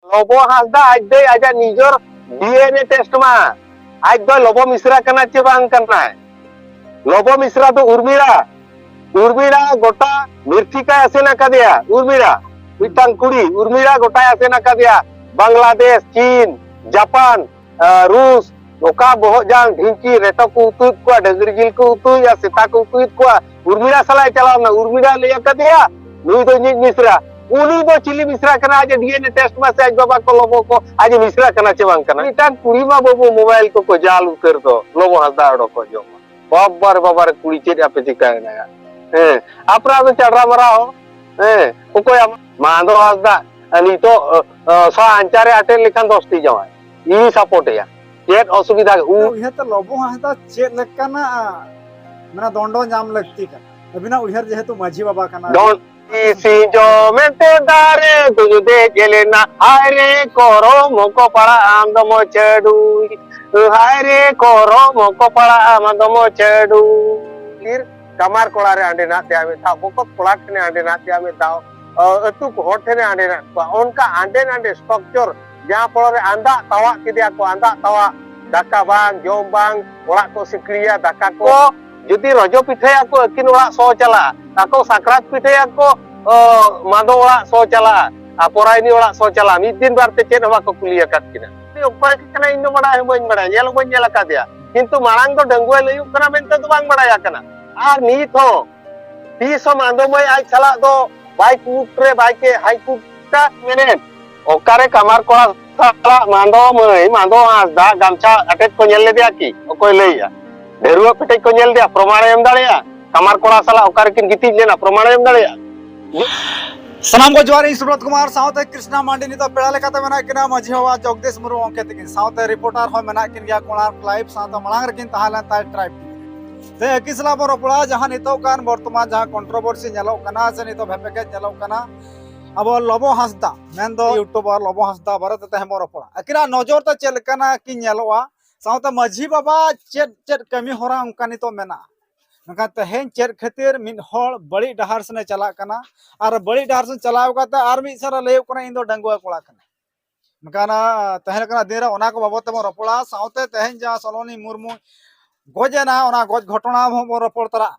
लोबो हासदा आज दे आजा निजर डीएनए टेस्ट मा आज दो लोबो मिश्रा कना चे बांग करना है लोबो मिश्रा तो उर्मिला उर्मिला गोटा मिर्चिका असेना कदिया उर्मिला मिटांग कुड़ी उर्मिला गोटा असेना कदिया बांग्लादेश चीन जापान रूस ओका बहुत जान ढिंकी रेतो को उतुत को डगरी जिल को उतु या सीता को उतुत को उर्मिला सलाय चलावना उर्मिला ले कदिया नुई दो निज मिश्रा उनी दो चिली मिश्रा कना आज डीएनए टेस्ट में से आज बाबा को लोबो को आज मिश्रा कना चे बांग कना मिटांग कुड़ी मा बाबू मोबाइल को जाल उतर दो लोबो हसदा ओडो को जो बाबर कुड़ी चेद आपे चिकायना या अपना तो चढ़ा मरा हो कोई मांदो हसदा नितो सो अंचारे आटे लिखान दोस्ती जमाय ई सपोर्ट या चेद असुविधा उहर तो लोबो हसदा चेद लेकाना मना दंडो नाम लगती का अबिना उहर जेहेतु माझी बाबा कना डोंट सी जो मेंते दारे तुझ दे गेलेना हाय रे कोरो मोको पड़ा आम दमो चेडू हाय रे कोरो मोको पड़ा आम दमो चेडू फिर कमार कोड़ा रे आंडे ना त्या में था बोको कोड़ा ठने आंडे ना त्या में था अतु को ठने आंडे ना उनका आंडे नांडे स्ट्रक्चर जहां पर रे आंदा तावा किदिया को आंदा तावा दाका बांग जोम बांग ओड़ा को सिक्रिया दाका को जुदी रजो पिठया को अकिन ओड़ा सो चला ako sakrat pite ako mado ola so chala aporai ni ola so chala mid din bar te ched haba ko kuliya kat kina ni upar kana indo bada bañ bada yel bañ yela ka dia kintu marang do dangwe layu kana mente do bang bada ya kana ar ni tho tiso mando moy ai chala do bike kutre bike hai kuta menen okare kamar ko sala mando asda gamcha atet ko nyel le dia ki okoy leiya deruwa pite ko nyel dia promare em daleya कमर कोड़ा साला ओकर किन गिती लेना प्रमाण M दड़या सनाम को जवारी सुब्रत कुमार साउते कृष्णा मांडी नि तो पेड़ा लेकाते मेना किना माझी हवा जगदीश मुरु अंके तकिन साउते रिपोर्टर हो मेना किन गया कोणार्क लाइव साउते मलांग रकिन ताहलन ता ट्राइब ते अकिसला बरोपड़ा जहां नितो कान वर्तमान जहां कंट्रोवर्सी नेलो कना से नितो भेपेके नेलो कना अब लोबो हंसदा मेन दो यूट्यूबर लोबो हंसदा भारत ते बरोपड़ा अकिना नजर तो चेल कना कि नेलोवा साउते माझी बाबा चेद चेद कमी होरा उनका नितो मेना तेहन चेद खातिर मिद हर बड़ी डहार से चला कना और बड़ी डहार से चलाव काते और मिद सारा लय कना इन दो डंगुआ कोड़ा कना मकाना तहन कना देरा ओना को बाबत में रपड़ा साउते तहन जा सलोनी मुर्मू गोजेना ओना गोज घटना हम रपड़ तरा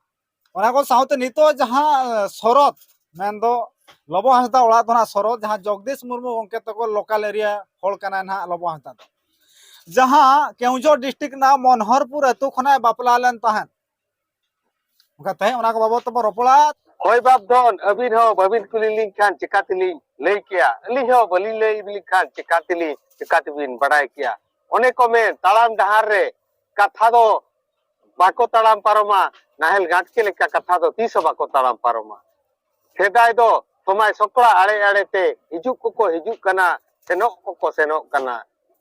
ओना को साउते नितो जहां शरत मेन दो लोबो हंसदा ओड़ा दोना शरत जहां जगदीश मुर्मू गंके तको लोकल एरिया हल कना ना लोबो हंसदा जहां केउंझर डिस्ट्रिक्ट ना मनहरपुर अतु खना बापला लेन तहन कहते हैं उना को बाबत तो रपड़ा होय बाप दोन अबिन हो बबिन कुलिलिंग खान चिकातिली लई किया अली हो बली लई बिली खान चिकातिबिन बड़ाय किया ओने को में तालाम डहार रे कथा दो बाको तालाम पारोमा नाहेल गांठ के लेका कथा दो 30 बाको तालाम पारोमा सेदाय दो समय सकला आड़े आड़े ते हिजु को हिजु कना सेनो को सेनो कना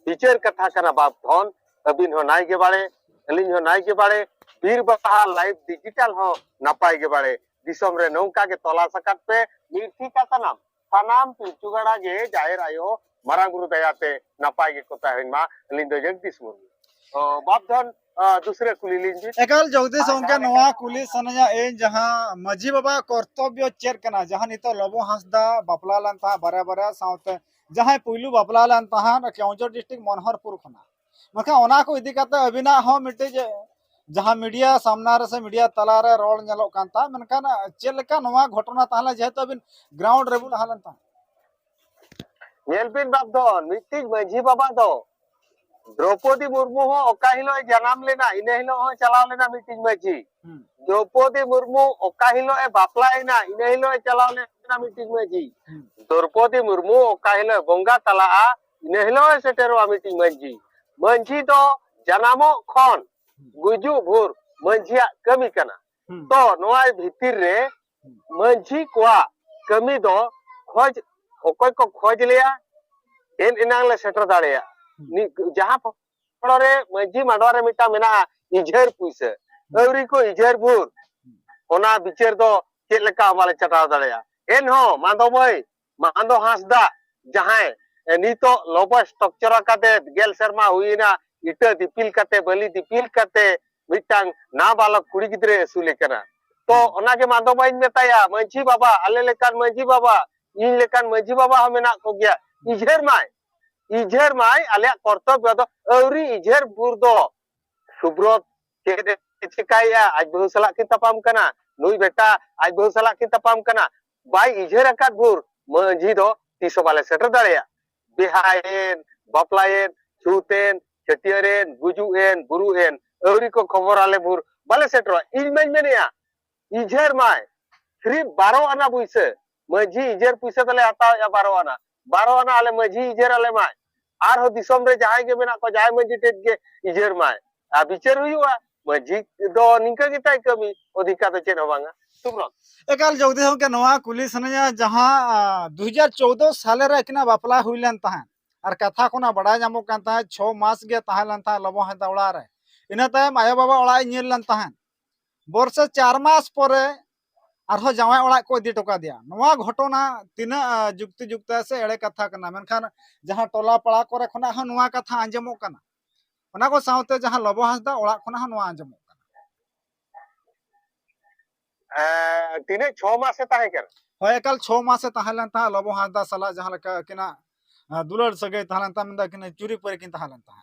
टीचर कथा कना बाप दोन अबिन हो नाय के बारे अलिन हो नाय के बारे बीर बहा लाइव डिजिटल हो नपाई के बारे दिसम रे नौका के तला सकत पे मीठी का सनाम पिचुगड़ा गे जाहिर आयो मरांग गुरु दयाते नपाई के कोता हिनमा लिंदो जगदीश मुर्मू बाप धन दूसरे कुलीलिन जी एकल जगदीश उनके नवा कुली सनया ए जहां माझी बाबा कर्तव्य चेर कना जहां नितो लोबो हंसदा बापला लान ता बारे बारे साउते जहां पुइलु बापला लान ता केउंझर डिस्ट्रिक्ट मनहरपुर खना मका ओना को इदी काते अबिना हो मिटे जहां मीडिया सामना रे से मीडिया तला रे रोल नेलो कांता मनकान चेलका नवा घटना ताहला जेहेतु अबिन ग्राउंड रेबुल हालन ता नेलबिन बाप दोन मिटिज माझी बाबा दो द्रौपदी मुर्मू हो ओका हिलो जन्म लेना इने हिलो हो चलाव लेना मिटिज माझी द्रौपदी मुर्मू ओका हिलो ए बापला इना इने हिलो चलाव लेना मिटिज माझी द्रौपदी मुर्मू ओका हिलो बंगा तला इने हिलो सेटेरो मिटिज माझी मंजी दो जनामो खन गुजु भोर मंझिया कमी कना तो नोआ भीतर रे मंझी कोआ कमी दो खोज ओकोय को खोज लिया इन इनांग ले सेटर दाड़िया जहां पड़े मंझी माडवा रे मिटा मेना इझर पुइसे अवरी को इझर भोर ओना बिचर दो चेद लेका माले चटाव दाड़िया एन हो मांदो मय मांदो हंसदा जहां नितो लोबो स्ट्रक्चर काते गेल शर्मा हुईना इटा दिपिल कते बली दिपिल कते मिटांग ना बालक कुड़ी गिद्रे सुले कना तो ओना के मादो बाइन मेताया मंझी बाबा आले लेकान मंझी बाबा इन लेकान मंझी बाबा हमेना को गया इझर माय इजहर माय आले कर्तव्य दो अवरी इजहर बुर दो सुब्रत चेदे चिकाया आज बहु सला की तपाम कना नुई बेटा आज बहु सला की तपाम कना बाय इजहर अकात बुर मंझी दो तीसो बाले सेटर दाड़िया बिहायन बापलायन छूतेन छटियरेन गुजुएन बुरुएन अवरी को खबर आले बुर बाले सेटर इन में मेनिया इजहर माय फ्री 12 आना पुइसे मंझी इजहर पुइसे तले आता या 12 आना आले मंझी इजहर आले माय आर हो दिसम रे जहाय के मेना को जहाय मंझी टेट के इजहर माय आ बिचार हुआ मंझी दो निंका गिताय कमी अधिका तो चेन होबांगा सुब्रत एकाल जगदीश होके नवा कुली सनया जहां 2014 साल रे किना बापला हुइलन तहां और कथा कोना बड़ा जामो कान ता 6 मास गे ताहलन ता लबो हे दौड़ा रे इना तायम आयो बाबा ओड़ा नेल लन तहां बरसे 4 मास परे आरो जावाय ओड़ा को इदी टोका दिया नवा घटना तिना जुक्ति जुक्ता से एड़े कथा कना मेनखान जहां टोला पड़ा करे खना ह नवा कथा आंजमो कना ओना को सावते जहां लबो हासदा ओड़ा खना ह नवा आंजमो तिने 6 मास से ताहे कर होय एकाल 6 मास से ताहलन ता लबो हासदा सला जहां लका किना दुलर सगे ताहलन ता मिंदा किना चुरी परे किन ताहलन ता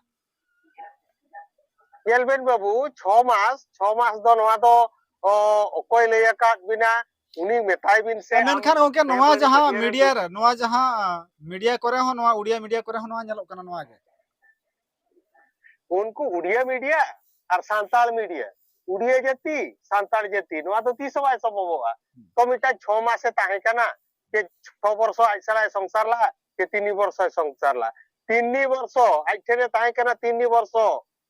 येलबेन बाबू 6 मास दो नवा दो ओकोय ले अकात बिना उनी मेथाय बिन से मेनखान ओके नवा जहां मीडिया रे नवा जहां मीडिया करे हो नवा उड़िया मीडिया करे हो नवा नेलोक कना नवा गे उनको उड़िया मीडिया और सांताल मीडिया उड़िया जाति सांताल जाति नवा तो 30 बाय सबबोगा तो मिटा 6 मास से ताहे कना के 6 वर्ष आइसला संसार ला के 3 वर्ष संसार ला 3 वर्ष आइठेने ताहे कना 3 वर्ष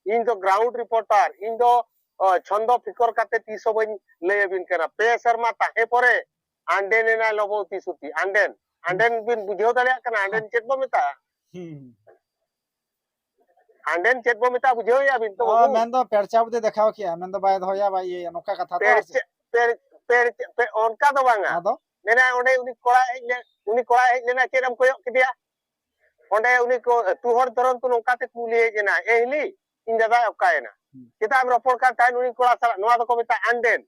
इन दो ग्राउंड रिपोर्टर इन दो छंद फिकर काते 30 बन ले बिन कना पे शर्मा ताहे परे आंडेन ना लबो तिसुती आंडेन बिन बुझेव दाड़िया कना आंडेन चेत बो मेता आंडेन चेत बो मेता बुझेव या बिन तो मेन दो पेरचा बुदे देखाव किया मेन दो बाय होया बाय ये नोका कथा तो पे ओनका दो बांगा आदो नेना ओंडे उनी कोड़ा हेज लेना चेदम कोयो किदिया ओंडे उनी को तुहर धरन तो नोका ते कुली हेज ना एहली इन दादा ओकायना kita meropor kan tain uni kula salah noa do komita anden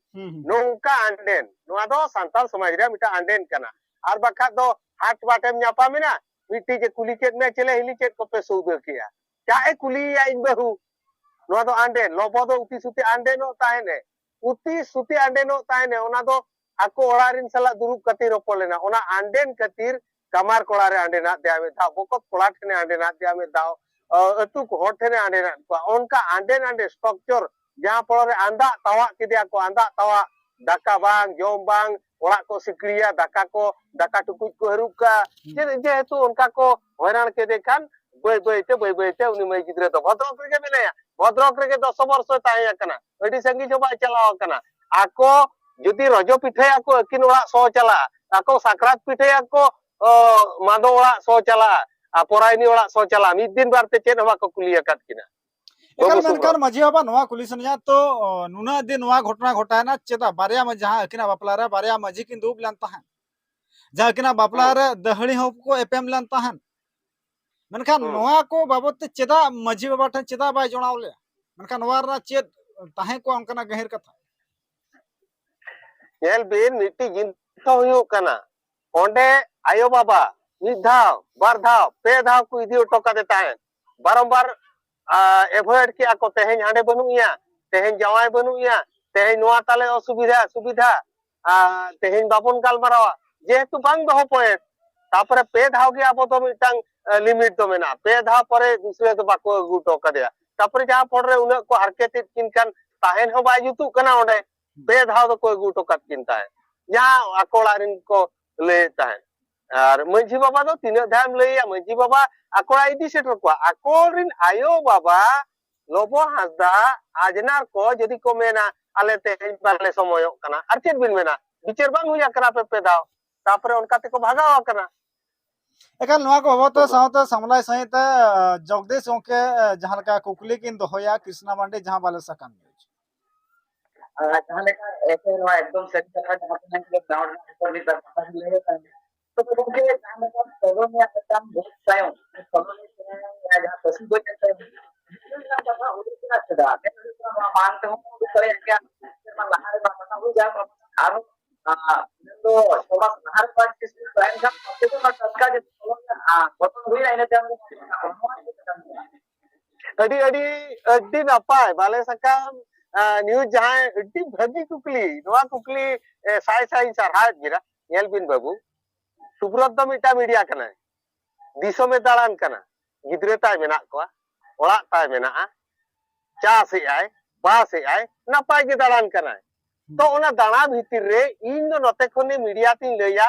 nongka anden noa do santal samaj re mita anden kana ar bakat do hat batem nyapa mina miti je kuli chet me chele hili chet ko pe soudo kiya cha e kuli ya in bahu noa do anden lobo do uti suti anden no tahene uti suti anden no tahene ona do ako orarin sala durup kati ropor lena ona anden katir kamar kolare anden na dia me da bokot kolat ne anden na dia me da अतु को होठे ने आंडे ना उनका आंडे Nande structure जहां पर आंदा तावा किदिया को आंदा तावा दाका बांग जोम बांग ओड़ा को सिक्रिया दाका टुकुज को हरुका जे हेतु उनका को हैरान के देखान बय बयते उनी मई गिद्रे तो भद्रक रे मेनाया भद्रक रे 10 वर्ष ताया कना अडी संगी जबा चलाव कना आको जदि रजो पिठे आको अकिन ओड़ा सो चला आको साकरात पिठे आको मादो ओड़ा सो चला पोराइनी ओड़ा सो चला मिद दिन बारते चेन हवा को कुलिया काट किना एकाल मेनखान मजी बाबा नवा कुलिसन या तो नुना दिन नवा घटना घटायना चेदा बारिया में जहां अकिना बापला रे बारिया मजी किन दुब लन तहन जहां अकिना बापला रे दहड़ी हो को एपएम लन तहन मेनखान नवा को बाबत चेदा मजी बाबा ठन चेदा बाय जोणावले मेनखान नवा रा चेद ताहे को अंकना गहिर कथा येल बिन मिट्टी जिन तो हुयो कना ओंडे आयो बाबा मिद धाव बार धाव पे धाव को इदी टोका देता है बारंबार एवॉइड किया को तेहेन हांडे बनुया तेहेन जवाय बनुया तेहेन नोआ ताले सुविधा तेहेन बाबन गालमारावा जेहेतु बांग दो पॉइंट तापरे पे धाव के आबो तो मिटांग लिमिट तो मेना पे धाव परे दूसरे तो बाको गु टोका दिया तापरे जहां पड़ रे उन को हारकेत किन कान ताहेन हो बाय जुतु कना ओंडे पे धाव तो कोई गु टोका किनता है जहां अकोला रिन को लेता है और मंझी बाबा दो तीन धाम लैया मंझी बाबा आकोड़ा इदी सेटर को आकोरिन आयो बाबा लोबो हासदा आजनार को जदि को मेना आले तेहेन बाले समयो कना आर चेद बिन मेना बिचार बांग हुया कना पे दाव तापरे उनका ते को भागावा कना एकाल नवा को बाबत सावते समलाय सहित जगदीश ओके जहां का कुकली किन दोहया कृष्णा मांडे जहां बाले सकान जहां लेका ऐसे नवा एकदम सही कथा जहां पे के ग्राउंड पर भी कथा ले तो उनके जहां लेका सगो में काम बहुत सायो सगो में जहां पसंद हो जाता है कथा उनके सदा मैं मानता हूं कि करे क्या मैं लहारे बात हो जा और तो थोड़ा लहार पार्ट किस प्राइम का तो मैं तत्का जो बटन हुई है ना अड़ी अड़ी अड़ी नपाय बाले सकम न्यूज जहां अड़ी भागी कुकली नवा कुकली साई साई सरहाज गिरा नेल बिन बाबू सुब्रत दो मिटा मीडिया कना दिसो में दालान कना गिद्रे ताय मेना को ओड़ा ताय मेना चा से आय बा से आय नपाय गे दालान कना तो ओना दाना भीतर रे इन दो नते खने मीडिया तिन लया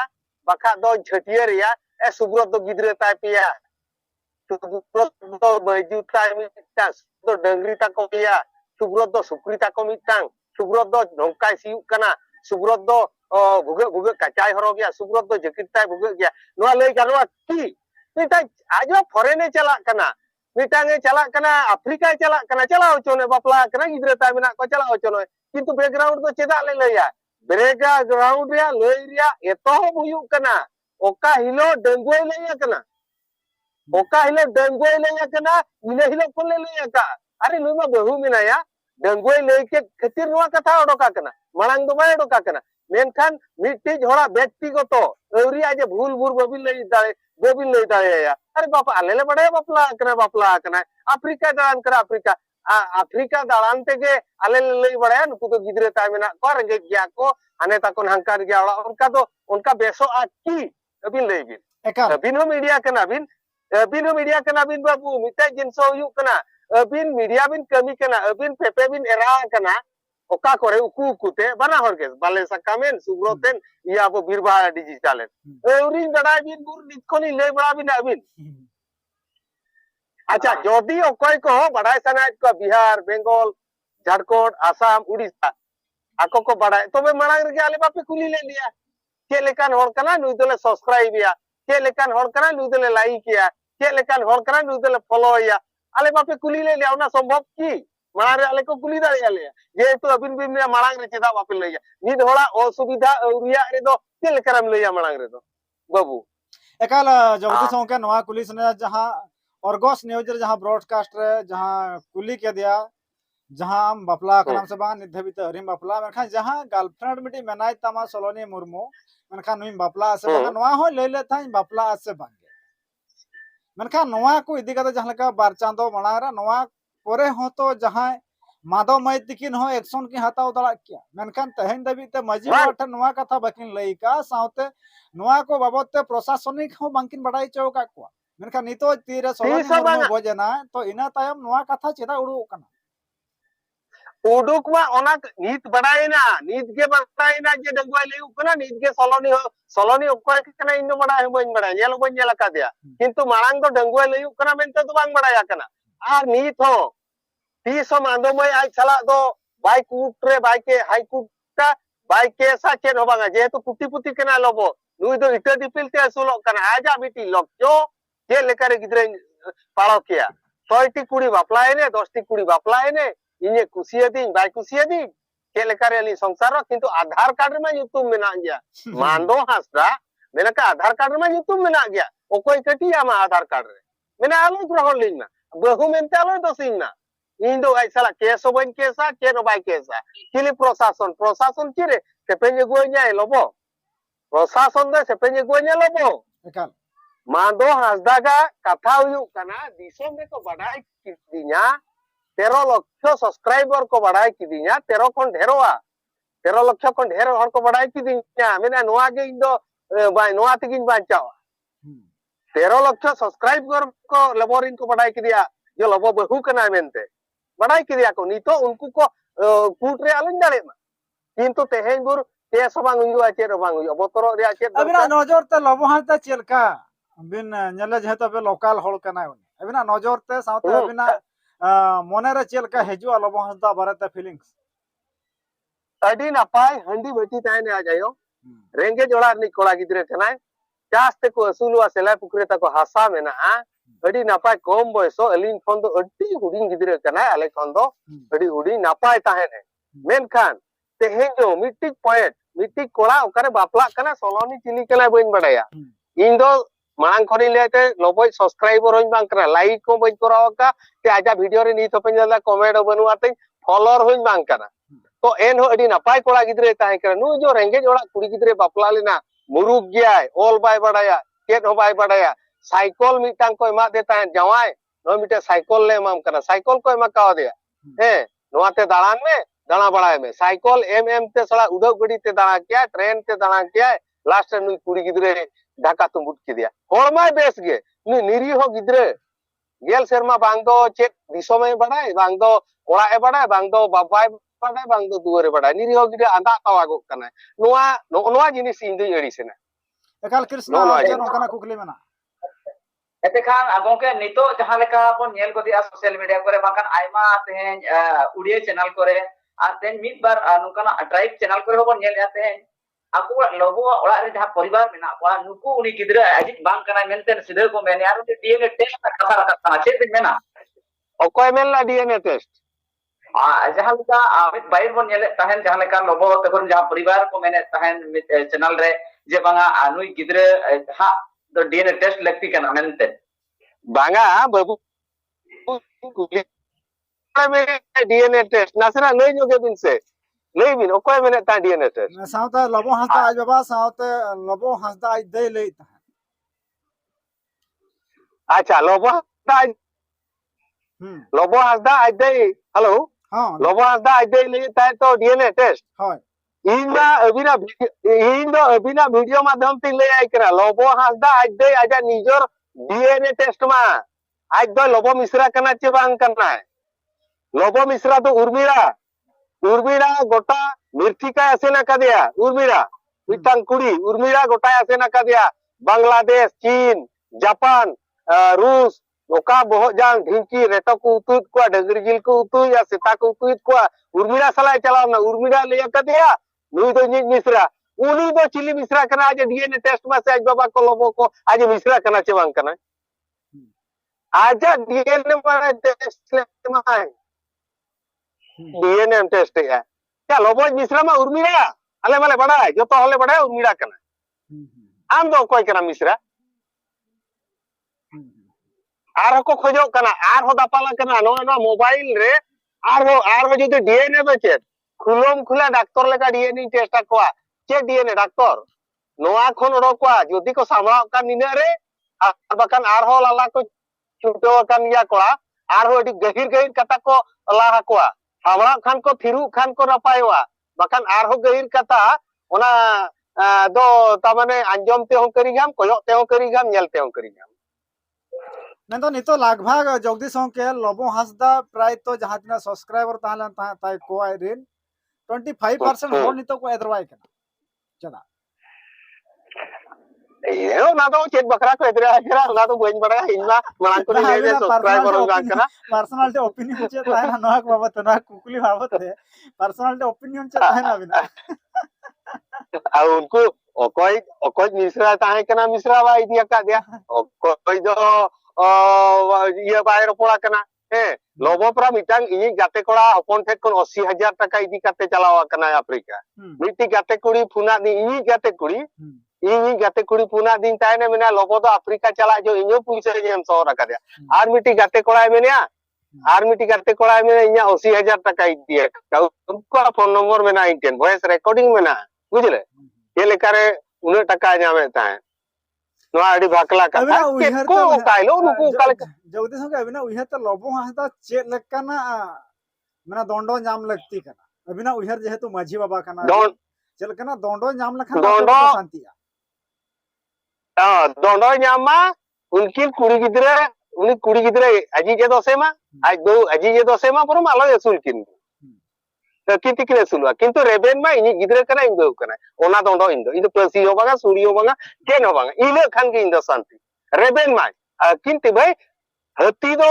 बाखा दो झटिया रिया ए सुब्रत दो गिद्रे ताय पिया सुब्रत दो मजू ताय मिटा दो डंगरी ता को पिया सुब्रत दो सुक्री ता को मिटांग सुब्रत दो ढोंकाय सियु कना सुब्रत दो भुगे भुगे कचाय हरो गया सुब्रत दो जकित ताय भुगे गया नवा लई गानवा की मिटा आज फॉरेन चला कना मिटांगे चला कना अफ्रीका चला कना चला होचोने बापला कना गिद्रे ताय मेना को चला होचोने किंतु बैकग्राउंड तो चेदा ले लया बैकग्राउंड रे लई रिया एतो हुयु कना ओका हिलो डंगोय लया कना ओका हिलो डंगोय लया कना इने हिलो को ले लया का अरे नुमा बहु मिनाया डंगोय लई के खतिर नवा कथा ओडोका कना मळांग दो बाय ओडोका कना मेनखान मिट्टी झोड़ा व्यक्तिगत अवरी आज भूल भूल बबिल लई दाए या अरे बापा आले ले बड़े बापला कना अफ्रीका दालान करा अफ्रीका दालान तेगे आले लई बड़े नुकु तो गिद्रे ताय मेना को रंगे गया को हाने ताकोन हंकार गया उनका तो उनका बेसो आकी अबिन लई बिन एकाल अबिन हो मीडिया कना बिन बाबू मिटा जिनसो हुयु कना अबिन मीडिया बिन कमी कना अबिन पेपे बिन एरा कना ओका करे उकु उकुते बना हरगे बाले सकामेन सुब्रतेन या बो बिरबा डिजिटल एवरी बड़ा बिन बुर निखोनी ले बड़ा बिन अबिन अच्छा जदी ओकय को बड़ाय सनाज को बिहार बेंगल झारखंड आसाम उड़ीसा आको को बड़ाय तबे मणांग रे आले बापे कुली ले लिया के लेकान होर कना नुई दोले सब्सक्राइब या के लेकान होर कना नुई दोले लाइक या के लेकान होर कना नुई दोले फॉलो या आले बापे कुली ले लिया ओना संभव की मणांग रे आले को कुली दाड़े आले जे तो अबिन बिन मणांग रे चेदा बापे लइया निद होड़ा असुविधा औरिया रे दो के लेकान लइया मणांग रे दो बाबू एकाल जगदीश होके नवा पुलिस ने जहां ऑर्गस न्यूज रे जहां ब्रॉडकास्ट रे जहां कुली के दिया जहां हम बपला कनाम से बांग निधबित हरिम बपला मेनखान जहां गर्लफ्रेंड मिटी मेनाय तमा सोलोनी मुर्मू मेनखान नुई बपला से बांग नवा हो ले ले थाई बपला से बांग मेनखान नवा को इदी कते जहां लका बार चांदो मणांग रे नवा पोरे हो तो जहां माधव मई तिकिन हो एक्शन की हताव दड़ा किया मेनखान तहेन दबिते मजी वाठ नवा कथा बकिन लई का साउते नवा को बाबते प्रशासनिक हो बांकिन बडाई चौका को मेनखान नितो तीरे सोलोनी मुर्मू गोजना तो इना तायम नवा कथा चेदा उडु कना उडुक मा ओना नीत बडायना नीत के बडायना जे डंगवा लेउ कना नीत के सोलोनी ओकय कना इन बडाय बइन बडाय नेल बइन नेल का दिया किंतु मांग तो डंगवा लेउ कना मेनते तो बांग बडाया कना आ नीत हो तीसो मांदोमय आई चला दो बाइक उठरे बाइक के हाई कुटा बाइक के सा चेन हो बांगा जे तो कुटी पुटी कना लबो नुई दो इटा दिपिल ते असुलो कना आजा बिटी लक्ष्यो के लेकर गिद्रे पाड़ो किया 6टी कुड़ी बापलाए ने 10टी कुड़ी बापलाए ने इने कुसिया दिन बाय कुसिया दिन के लेकर अली संसार किंतु आधार कार्ड में युतुम मेना गया मांदो हासदा मेना का आधार कार्ड में युतुम मेना गया ओकोय कटिया मा आधार कार्ड रे मेना आलो ग्रहण लिना बहु मेनते आलो दसिना इन दो ऐसा केस बन केसा के नो बाय केसा किली प्रशासन चिरे सेपेंजे गोइnya लोबो प्रशासन दे सेपेंजे गोइnya लोबो एकाल मांदो हासदागा कथा हुयु कना दिसोम रे को बडाय किदिnya 13 लाख सब्सक्राइबर को बडाय किदिnya 13 कोन ढेरोआ 13 लाख कोन ढेरो हर को बडाय किदिnya मेना नोआ गे इंदो बाय नोआ तिगिन बांचावा 13 लाख सब्सक्राइबर को लेबोरिन को बडाय किदिया जो लोबो बहु कना मेनते बडाई किदिया को नितो उनको को कूट रे आलिन दाड़े मा किंतु तेहेन गुर केस बांग हुयु आचे रो बांग हुयु बतरो रे आचे अबिना नजर ते लबहान ते चेलका बिन नेले जेतो बे लोकल होल कना अबिना नजर ते साउते अबिना मोने रे चेलका हेजुआ लबहान ता बारेते फीलिंग्स अडी नपाय हंडी बटी ताने आ जायो रेंगे जोड़ा नि कोड़ा गिद्रे कनाय चास ते को असुलवा सेला पुकरे ता को हासा मेना अडी नपाय कम बयसो अलिन फोन दो अडी हुडिंग गिद्रे कनाय आले फोन दो अडी हुडिंग नपाय ताहेने मेनखान तेहेन जो मिटिक पॉइंट मिटिक कोड़ा ओकरे बापला कना सोलोनी चिली कना बइन बडाया इन दो मांग खरी लेते लोबय सब्सक्राइबर होइन बांग करा लाइक को बइन करावा का ते आजा वीडियो रे नी थपन जला कमेंट बनुआते फॉलोअर होइन बांग करा तो एन हो अडी नपाय कोड़ा गिद्रे ताहे करा नु जो रेंगे जोड़ा कुड़ी गिद्रे बापला लेना मुरुक गया ओल बाय बडाया केट हो बाय बडाया साइकल मिटांग को एमा दे ताहे जवाय नो मिटे साइकल ले एमाम कना साइकल को एमा का दे हे नोते दालान में दाना बड़ाए में साइकल एम ते सड़ा उदक गड़ी ते दाना किया ट्रेन ते दाना किया लास्ट नुई कुड़ी गिदरे ढाका तुमुट किदिया होरमाय बेस गे नुई निरी हो गिदरे गेल सेरमा बांग दो चेक दिसोमे बड़ाय बांग दो ओड़ा बड़ाय बांग दो बाबाय बड़ाय बांग दो दुआरे बड़ाय निरी हो गिदरे आंदा तावागो कना नोआ नोआ जिनिस इंदो एडिसेना एकाल कृष्णा जन ओकना कुकली मेना एते खान गोंके नितो जहां लेका बन नेल को दिया सोशल मीडिया करे बाकान आइमा तेन उड़िया चैनल करे आ तेन मिद बार नुकाना ट्राइब चैनल करे बन नेल जाते हैं aku lobo orak re jaha poribar menak ko nuku uni gidra ajit bang kana menten sidhe ko mene aru DNA test kata rakat kana chet din mena okoy men la DNA test jaha leka amit bair bon nyele tahen jaha leka lobo tekon jaha poribar ko mene tahen channel re je banga anui gidra ha do DNA test lakti kana menten banga babu DNA test nasra lei nyoge bin se lei bin okoy men ta DNA test साउता लबो Hansda आज बाबा साउते लबो हंसदा आज दे ले acha lobo hasda aj dei hello हां lobo hasda aj dei le tai to DNA test होय इन अभिना video माध्यम ते ले आई करा लोबो हासदा आज दे आजा निजर DNA टेस्ट मा आज दो लोबो मिश्रा कना चे बांग करना है लोबो मिश्रा तो उर्मिरा गोटा मिर्थिका ऐसे ना कदिया उर्मिरा मिटांग कुड़ी उर्मिरा गोटा ऐसे ना कदिया बांग्लादेश चीन जापान रूस ओका बहुत जान ढिंकी रेटो को उतुत को डगरी जिल को उतु या सीता को उतुत को उर्मिरा सलाय चलाव ना उर्मिरा ले कदिया नुई दो मिश्रा उनी दो चिली मिश्रा कना आज DNA टेस्ट में से आज बाबा को लोबो को आज मिश्रा कना चे बांग कना आज DNA में टेस्ट ले माय DNA टेस्ट है क्या लोबो मिश्रा में उर्मिरा अले माले बड़ा है जो तो हले बड़ा है उर्मिरा कना आम दो कोई कना मिश्रा आर को खोजो कना आर हो दापाला कना नो मोबाइल रे आर हो जो DNA दो चेक खुलोम खुला डाक्टर लेका DNA टेस्ट को चे DNA डाक्टर नोआ खन ओडको जदि को सामला का निने रे आर बकान आर हो लाला को छुटो कान या कोड़ा आर हो अडी गहिर कथा को लाहा को सामला खान को थिरु खान को रपायवा बकान आर हो गहिर कथा ओना दो तमाने अंजम ते हो करिगाम कोयो ते हो करिगाम नेल ते हो करिगाम नंदो नितो लगभग जगदीश के लबो हंसदा प्राय तो जहां तना सब्सक्राइबर ताहलन ताय को आइरिन 25% हो नितो को एदरवाय कना चला ए ना तो चेक बकरा को एदरा करा ना तो बइन बड़ा इनमा मांग को ले सब्सक्राइबर हो कना पर्सनालिटी ओपिनियन चे ताय ना नोक बाबत ना कुकुली बाबत है पर्सनालिटी ओपिनियन चे ताय ना बिना आ उनको ओकोय मिश्रा ताहे कना मिश्रा बा इदिया का दिया ओकोय जो ये बायर पड़ा कना हे लोबो प्रा मिटांग इ गाते कोड़ा अपन ठेक कोन 80,000 टका इदी काते चलावा कना अफ्रीका मिटी गाते कुड़ी फुना दी इ गाते कुड़ी फुना दिन तायने मेना लोबो तो अफ्रीका चला जो इनो पुलिस रे हम सौ रखा दिया आर मिटी गाते कोड़ा मेनिया आर मिटी गाते कोड़ा मेने इया 80,000 टका इदी उनको फोन नंबर मेना इंटेन वॉइस रिकॉर्डिंग मेना बुझले ये लेकारे उन टका जामे ताय नो आडी भाकला का को काइलो नुकु काले जगदीश के अबिना उइहर त लबो हासदा चे लकना मना दंडो नाम लगती कना अबिना उइहर जेहेतु माझी बाबा कना चलकना दंडो नाम लखन शांतिया दंडो नामा उनकी कुड़ी गिदरे अजी जे दोसेमा आज दो अजी जे दोसेमा पर मालो यसुल किन तो किति किने सुलवा किंतु रेबेन मा इनी गिदरे कना इन दो कना ओना दंडो इन दो प्लसी हो बागा सुड़ी हो बागा केन हो बागा इले खान के इन दो शांति रेबेन मा किंतु भाई हती दो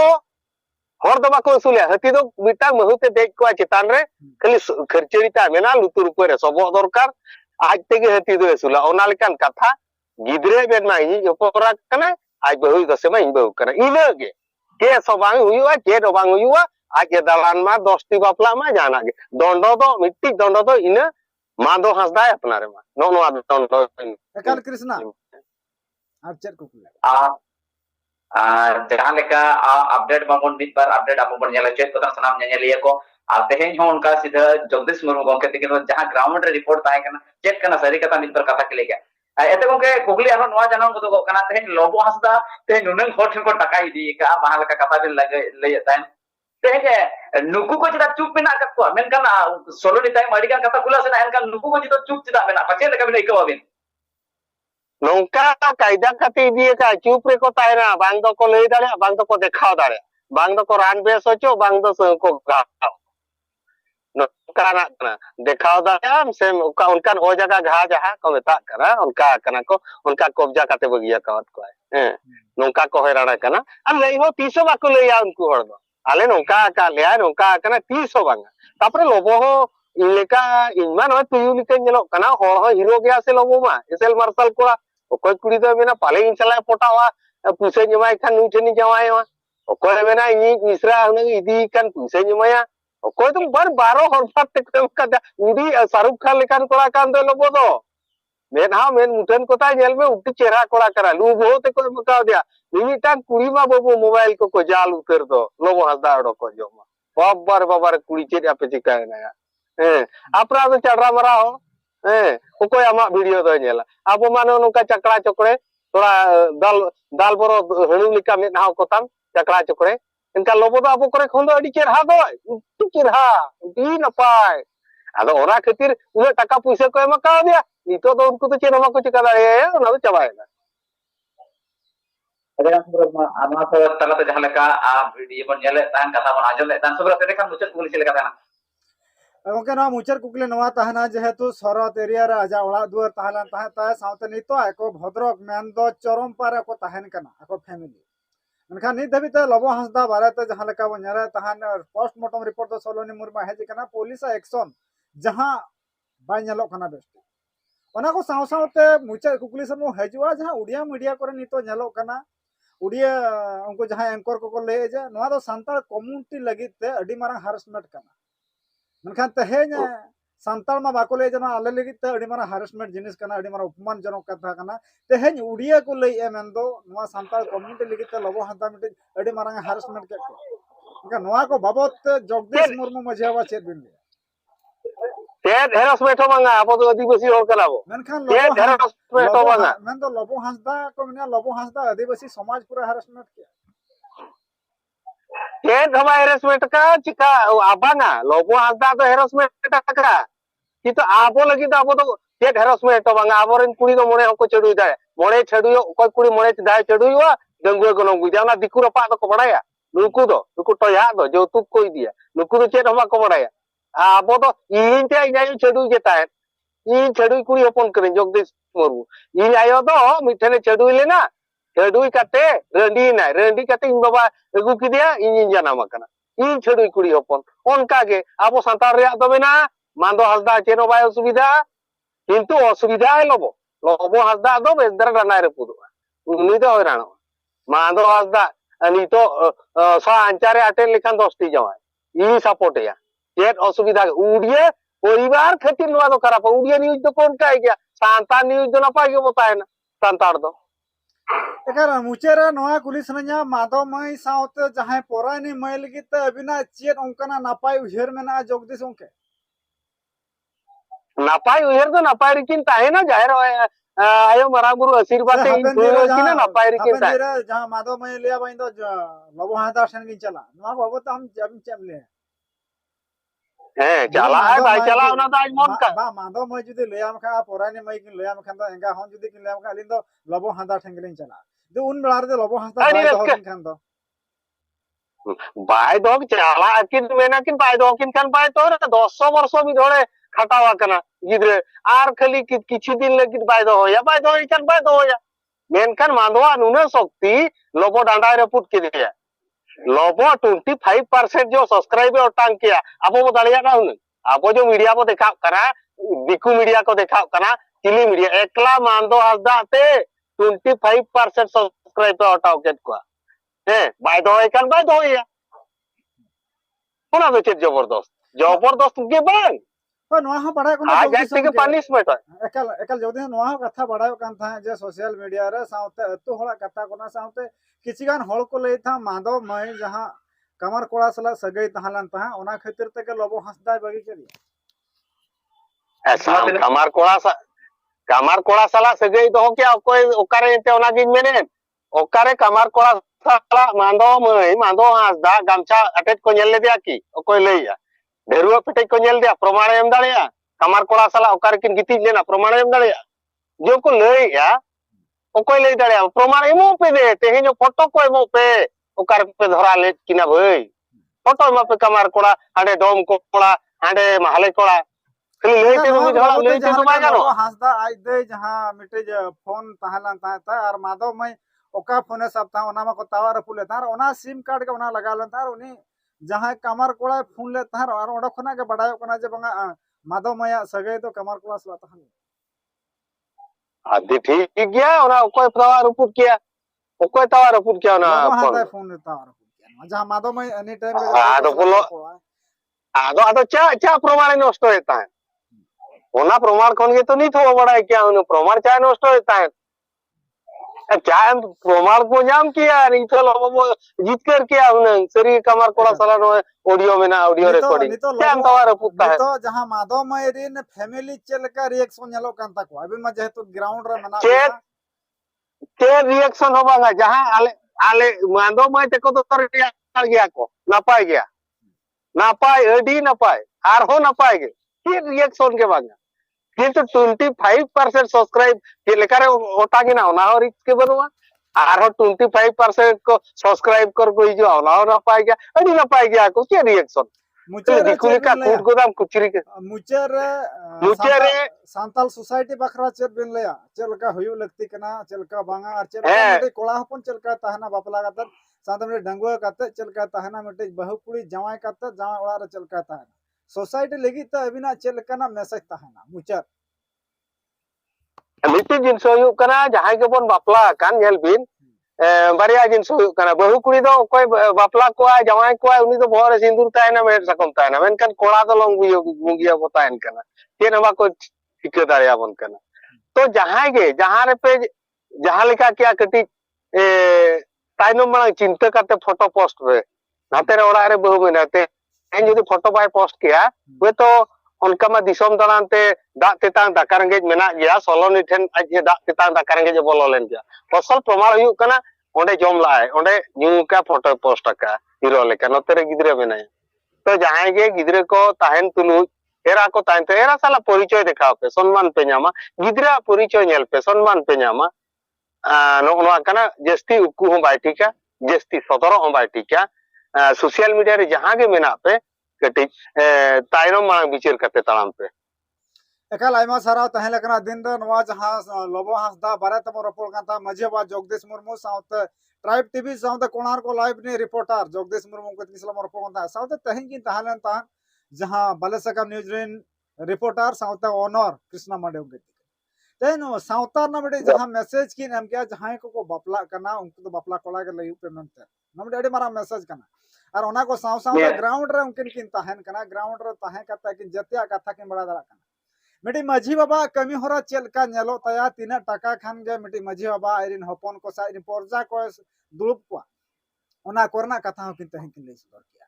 हर दो बाको सुले हती दो मिटा महूते देख को चितान रे खाली खर्चरिता मेना लुतुर को रे सबो दरकार आज तेगे हती दो सुला ओना लेकान कथा गिदरे बेन मा इनी उपरा कना आज बहु दसे मा इन बहु कना इले के सबांग हुयुआ के दो बांग हुयुआ आज दालान मा 10 टी बापला मा जाना गे दंडो तो मिट्टी दंडो तो इन मादो हंसदा अपना रे मा नो नो दंडो एकाल कृष्णा आप चेक को जहां लेका अपडेट बाबन मित बार अपडेट आपो बन नेला चेक को सनाम नेलिया को तेहेन हो उनका सीधा जगदीश मुर्मू गोंके तिकिन जहां ग्राउंड रे रिपोर्ट ताय कना चेक कना सरी कथा मित बार कथा के लेके एते गोंके कुगली आरो नवा जानम को तो कना तेन लोबो हंसदा ते नुनंग हर ठन को टाका इदी का महाल का कथा दिन लगे तान ते नुकु को चदा चुप मेना का मेनकान सोलो नि टाइम अडिगा कथा गुला से एनकान नुकु को चितो चुप चदा मेना पचे लेका बिना इको बिन नौका कायदा कते दिए का चुप रे को तायना बांग दो को लई दाड़े बांग दो को देखाव दाड़े बांग दो को रान बेस होचो बांग दो से को गाव नौका ना देखाव दाड़े से उनका उनका ओ जगह घा जहां को मेता करा उनका कना को उनका कब्जा कते बगिया कावत को है नौका को हैराना कना आ लई हो 300 बाको लईया उनको हड़ दो आले नौका का ले नौका कना 300 बांगा तापरे लोबो हो इलेका इमा न तुयु लिके नेलो कना होड़ हो हीरो गया से लोबो मा एसएल मार्शल कोड़ा ओकोय कुड़ी दो मेना पाले इन चला पोटावा पुसे जमाय खान नु ठनी जमायवा ओकोय मेना इ मिश्रा उन इदी कान पुसे जमाया ओकोय तुम बर 12 हरफात ते का उडी शाहरुख खान लेकान कोड़ा कान दो लोबो दो मेन हा मेन मुठन कोता जेल में उठी चेहरा कोड़ा करा लू बहुत को मकाव दिया निमिटा कुड़ी मा बाबू मोबाइल को जाल उतर दो लोबो हसदा अडो को जोमा बाबर कुड़ी चेद आपे चिकाय ना अपना तो चढ़ा मरा हो ओकोय आमा वीडियो दो नेला अब मानो नुका चकड़ा चकड़े थोड़ा दाल दाल बरो हणु लिका में नाव कोताम चकड़ा चकड़े इनका लोबो दो अब करे खन दो अडी चेरहा दो तु चेरहा दी नपाय आदो ओरा खातिर उना टाका पैसा को एमा का दिया नितो दो उनको तो चेन मा को चिका दाड़े ओना तो चबायना अरे आमा तो तला तो जहां लेका आ वीडियो बन नेले तान कथा बन आजम ले तान सब रते देखा मुचत कुगली से लेका ताना ओके ना मुचर कुकले नवा तहना जेहेतु सरत एरिया रे आजा ओड़ा दुआर तहलन तहता साउते नितो एको भद्रक मेन दो चरम पार को तहन कना एको फैमिली मनखा नि धबित लबो हंसदा बारे जहां लेका बनेरा तहन पोस्टमार्टम रिपोर्ट दो सोलोनी मुरमा हेज कना पुलिस एक्शन जहां बाय नेलो कना बेस्ट ओना को साव सावते मुचर कुकली समो हेजुआ जहां उड़िया मीडिया करे नितो नेलो कना उड़िया उनको जहां एंकर को ले जे नवा दो संताल कम्युनिटी लगित ते अडी मारंग हारेसमेंट कना मनखान तहेन संताल मा बाको ले जना आले लगित ते अडी मारंग हारेसमेंट जिनिस कना अडी मारंग उपमान जनक कथा कना तहेन उड़िया को ले एमेंदो नवा संताल कम्युनिटी लगित ते लबो हंदा मिटे अडी मारंग हारेसमेंट के इनका नवा को बाबत जगदीश मुर्मू मझियावा चेत बिन तेज हेरसमेंट बांगा अब तो आदिवासी होर कराबो मनखान तेज हेरसमेंट बांगा मेन दो लबो हंसदा को मिना लबो हंसदा आदिवासी समाज पूरा हारेसमेंट के तेज हवा हेरसमेंट का चिका आबांगा लोबो हंसदा तो हेरसमेंट का कि तो आबो लगी तो आबो तो तेज हेरसमेंट बांगा आबोरन कुड़ी दो मोने को चडुई दाय मोने चडुयो कोई कुड़ी मोने दाय चडुईवा दंगुए को नंगु जाना दिकु रपा तो को बड़ाया नुकु टया दो जौतुक को दिया नुकु तो चेद हवा को बड़ाया आबो तो इन ते इनायो चडुई जेता इन चडुई कुड़ी ओपन करे जगदीश मुर्मू इन आयो दो मिठने चडुई लेना चडुई काटे रंडी काटे इन बाबा अगु किदिया इन जानाम कना इन चडुई कुड़ी ओपन उनका के आबो संताल रे दो मेना मांदो हसदा चेनो बाय असुविधा किंतु असुविधा है लोबो लोबो हसदा दो बेदर रानाय रे पुदु उनी दो हैरान मांदो हसदा अनि तो सा अंचारे आटे लेखान 10 टी जमाय ई सपोर्ट या चेत असुविधा उड़िया परिवार खातिर नवा दो खराब उड़िया न्यूज तो कोन का गया सांता न्यूज दो नपा के बताए ना संतार दो एकर मुचेरा नवा कुलिस नया माधव मई साउते जहां पोरानी मई लगित अबिना चेत ओंकना नापाय उहेर मेना जगदीश ओंके नापाय उहेर तो नापाय रिकिन ताहे ना जाहिर आयो मरा गुरु आशीर्वाद इन किना नापाय रिकिन ता जहां माधव मई लिया बाइन दो लबो हादा सन गिन चला नवा बाबू तो हम चम ले चला है भाई चला उना तो आज मन का बा माधव मई जुदी लेयाम खा पोरानी मई किन लेयाम खन दो एंगा हों जुदी किन लेयाम खा लिन दो लबो हादा ठंगलिन चला दो उन बेलार दे लबो हादा बाय दो खन दो बाय दो चला किन मेना किन बाय दो किन बाय तो 200 वर्ष भी धोड़े खटावा कना गिद्रे आर खाली किछि दिन लगित बाय दो या बाय दो इकन बाय दो या मेनखान मांदवा नुने शक्ति लोबो डांडा रे पुट के दिया लोबो 25% जो सब्सक्राइबर टांग किया अब वो दलिया ना हुन अब जो मीडिया को देखा करा दिकू मीडिया को देखा करा चिली मीडिया एकला मांदो हसदा ते 25% सब्सक्राइबर हटाओ के को बाय दो इकन बाय दो या कोना तो जबरदस्त के बांग नवा हो बड़ा कोन आज के पनिशमेंट एकल जदी नवा हो कथा बड़ायो कान था जे सोशल मीडिया रे साउते तो होला कथा कोना साउते किछिगान हळ को ले था माधव मई जहां कमर कोड़ा सला सगई तहालन ता ओना खातिर ते के लबो हंसदा बगी करी ऐसा कमर कोड़ा सा kamar kola salah segai doh kya okoi okare ente onagin menen okare kamar kola salah mando hasda gamcha atet ko nyel dia ki okoi leya derua pete ko nyel dia promana em dalia kamar kola salah okare kin giti lena promana em dalia jo ko leya okoi lei dalia promana emo pe de tehenyo foto ko emo pe okare pe dhora le kina bhai foto emo pe kamar kola ande dom kola ande mahale kola खाली लेते तो मुझे बाबू लेते तो bye जानो हासदा आज दे जहां मिटे फोन तहलन ता और माधव मैं ओका फोन सब था ओना को तावा रपुले तार ओना सिम कार्ड के ओना लगा लन तार उनी जहां कमर कोड़ा फोन ले तार और ओडा खना के बडाय कोना जे बंगा माधव मया सगे तो कमर कोड़ा सला तहन आदि ठीक गया ओना कोई तावा रपुट किया ओको तावा रपुट किया ओना हासदा फोन ले तावा रपुट किया जहां माधव मैं एनी टाइम आदो बोलो आदो चा प्रमाण नष्ट होता है ओना प्रमाण खन के तो नहीं थो बड़ा क्या उन प्रमाण चाहे नष्ट होता है चाहे प्रमाण को जाम किया नहीं तो लो जीत कर किया उन्हें सरी कमर कोड़ा साला नो ऑडियो में ना ऑडियो रिकॉर्डिंग क्या हम तवार पुत्ता है तो जहां माधव मयरिन फैमिली चल का रिएक्शन नेलो कान तक अभी म जेहेतु ग्राउंड रे मना के रिएक्शन होबागा जहां आले आले माधव मय ते को तो तर गया को नापाय गया नापाय अडी नापाय आर हो नापाय के रिएक्शन के बागा किंतु 25% सब्सक्राइब के लेकर ओटा ना होना और इसके बनुआ आर 25% को सब्सक्राइब कर कोई जो होना ना पाए गया अड़ी ना पाए गया को क्या रिएक्शन मुचर दिकुली का कूट गोदाम कुचरी के मुचर सांताल सोसाइटी बखरा चेर बिन लेया चलका हुयु लगती कना चलका बांगा और चलका मिटे कोला हपन चलका तहना बापला कात साथ में डंगुआ कात चलका तहना मिटे बहु कुड़ी जवाय कात जवाय ओड़ा रे चलका तहना सोसाइटी लगी तो अबिना चलकना मैसेज तहना मुचर मिट्टी जिनस हुयु कना जहां के बन बापला कान नेल बिन बारिया जिनस हुयु कना बहु कुड़ी दो कोई बापला को आ जवाय को आ उनी तो भोर सिंदूर तायना मेट सकम तायना मेनकन कोड़ा तो लोंग गुंगिया बतायन कना के नबा को ठिके दारिया बन कना तो जहां गे जहां रे पे जहां लेका क्या कटी ताइनो मांग चिंता करते फोटो पोस्ट रे नाते रे ओड़ा रे बहु मेनाते एन जदि फोटो बाय पोस्ट किया वे तो उनका मा दिसोम दानाते दाग तेतांग दाकारंगे मेना गया सोलोनी ठेन आज दाग तेतांग दाकारंगे बोलो लेन गया फसल प्रमाण हुयु कना ओंडे जम लाय ओंडे न्यू का फोटो पोस्ट का हीरो लेका नते रे गिद्रे मेनाय तो जहां गे गिद्रे को ताहेन तुलु एरा को ताहेन ते एरा साला परिचय देखाव पे सम्मान पे न्यामा गिद्रा परिचय नेल पे सम्मान पे न्यामा नोआ कना जस्ती उकु हो बाय ठीका जस्ती सदर हो बाय ठीका सोशल मीडिया रे जहां गे मेना पे कटी ताइनो मा विचार करते तड़ाम पे एकाल आयमा सारा तहले कना दिन द नवा जहां लोबो हासदा बारे तम रपोल कांता मजेवा Jagdish Murmu South Tribe TV South कोणार को लाइव ने रिपोर्टर जगदीश मुर्मू को तिसला रपोल कांता साउथ तहिन की तहलन ता जहां बालेसका न्यूज रेन reporter South owner Krishna Mande के तेनो साउथ ना बडे जहां मैसेज की नाम क्या जहां को बापला कना उनको तो बापला कोला के लयु पेमेंट नमडे अडी मारा मैसेज कना और ओना को साव साव ग्राउंड रे उनकिन किन तहन कना ग्राउंड रे तहन कता कि जतिया कथा किन बड़ा दरा कना मिटी माझी बाबा कमी होरा चलका नेलो तया तीना टाका खान गे मिटी माझी बाबा आइरिन हपन को सा आइरिन पर्जा को दुलुप को ओना कोरना कथा हो किन तहन किन ले सुदर किया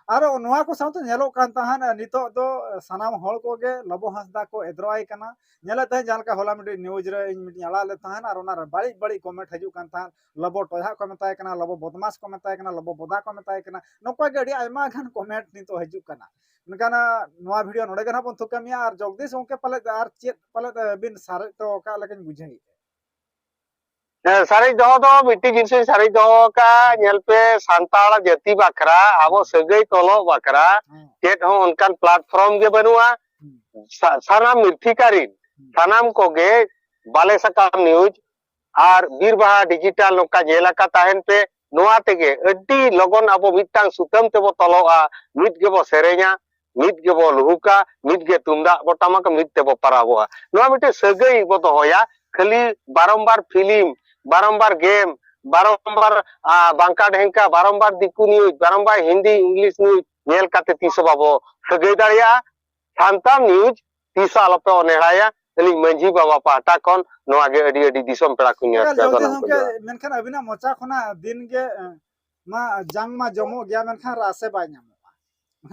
और नोआ को साथ नेलो कान तहन नितो दो सनाम हल को गे लबो हंसदा को एद्रोआई कना नेला तहन जानका होला मिटी न्यूज रे इन मिटी आला ले तहन और ओना बड़ी बड़ी कमेंट हजू कान तहन लबो टोहा को मेताय कना लबो बदमाश को मेताय कना लबो बोदा को मेताय कना नोका गडी आयमा घन कमेंट नितो हजू कना नकाना नोआ वीडियो नोडे गना पन थुकमिया और जगदीश ओके पले आर चेत पले बिन सारे तो का लेकिन बुझाई सारी दो दो मिट्टी जिनस सारी दो का नेल पे सांताल जाति बाखरा आबो सगै तोलो बाखरा चेत हो उनकान प्लेटफॉर्म गे बनुआ साना मिर्थिकारिन सानाम को गे बाले सकाम न्यूज और बीरबाहा डिजिटल नोका जेलाका ताहेन पे नोआ तेगे अड्डी लगन आबो मिटांग सुतम तेबो तलोआ मिट गेबो सेरेኛ मिट गेबो लुहुका मिट गे तुमदा बोटामा का मिट तेबो पाराबोआ नोआ मिटे सगै बो दोया खाली बारंबार फिल्म बारंबार गेम बारंबार बांका ढेंका बारंबार दिकु न्यूज बारंबार हिंदी इंग्लिश न्यूज नेल काते तीसो बाबो सगै दाड़िया सांताल न्यूज तीसा लपे ओनेहाया तली मंजी बाबा पाटा कोन नोआ गे अडी अडी दिसम पेड़ा कुनिया मेनखान अबिना मोचा खना दिन गे मा जांग मा जमो गया मेनखान रासे बाय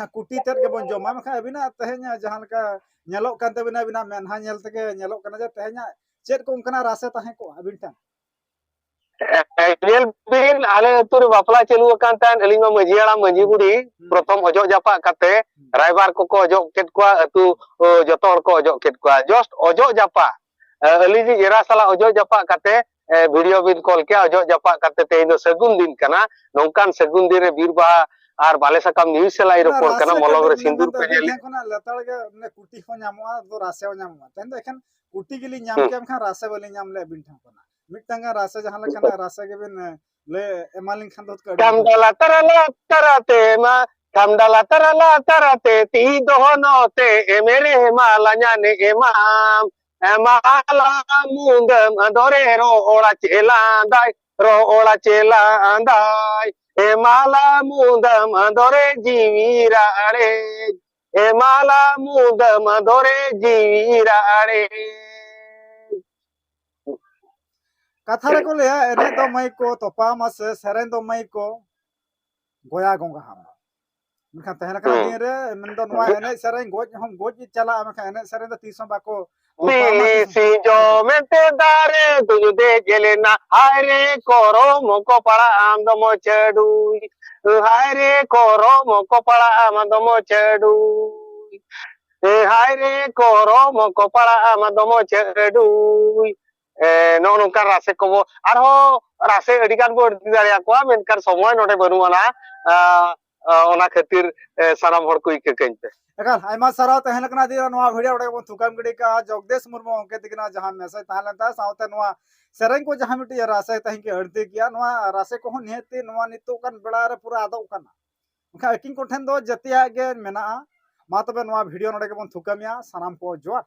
कुटी तेज के बन जमा मखा अबिना तेहना जहां लेका नेलोक कान तबिना बिना मेनहा नेल तके नेलोक कना जे तेहना चेद को उनकना रासे ताहे को अबिन टा Nyel bin ale atur bapla celu akan tan elingo maji ala maji budi protom ojo japa kate raibar ko ojo ket kwa atu jotor ko ojo ket kwa just ojo japa eliji era sala ojo japa kate video bin call ke ojo japa kate te indo segun din kana nongkan segun dire birba ar bale sakam news selai report kana molog re sindur pe jeli कोना लताड़ के ने कुटी हो ᱧᱟᱢᱚᱜᱼᱟ तो रासे हो ᱧᱟᱢᱚᱜᱼᱟ तेन दो एखन कुटी गिली ᱧᱟᱢ के एखन रासे बले ᱧᱟᱢ ले अबिन टा कोना मिटanga रासे जहां लेका रासे के बिन ले एमालिन खान दो kamdala tarate ma kamdala tarate ti dohono te emere malanya ne emam emala mundam adore ro ola chela andai emala mundam adore jivira are emala mundam adore jivira are कथा रे को ले एने दो मई को तोपा मास सेरेन दो मई को गोया गोंगा हम मखा तहना कना दिन रे मन दो नवा एने सेरेन गोज हम गोज चला मखा एने सेरेन दो तीसों बाको Bili si jo mente dare tuju de gelena haire koro moko para am domo chedu haire koro moko para am domo chedu haire koro moko para am domo chedu no nungkar rase kobo arho rase edikan bo dari aku menkar somoy note baru mana ona khatir sanam hor ko ikekente एकर आयमा सारा तहन कना दिरा नवा video ओडे बन थुकाम गडी का जगदेश मुर्मू अंके तिकना जहां message ताहलता सावते नवा सेरेन को जहां मिटी रासे तहन के हरती किया नवा रासे को निहती नवा नितो कन बेड़ा रे पूरा आदो कना उनका एकिंग को ठेन दो जतिया गे मेना मा तबे नवा भिडियो नोडे के बन थुकामिया सनाम को जोर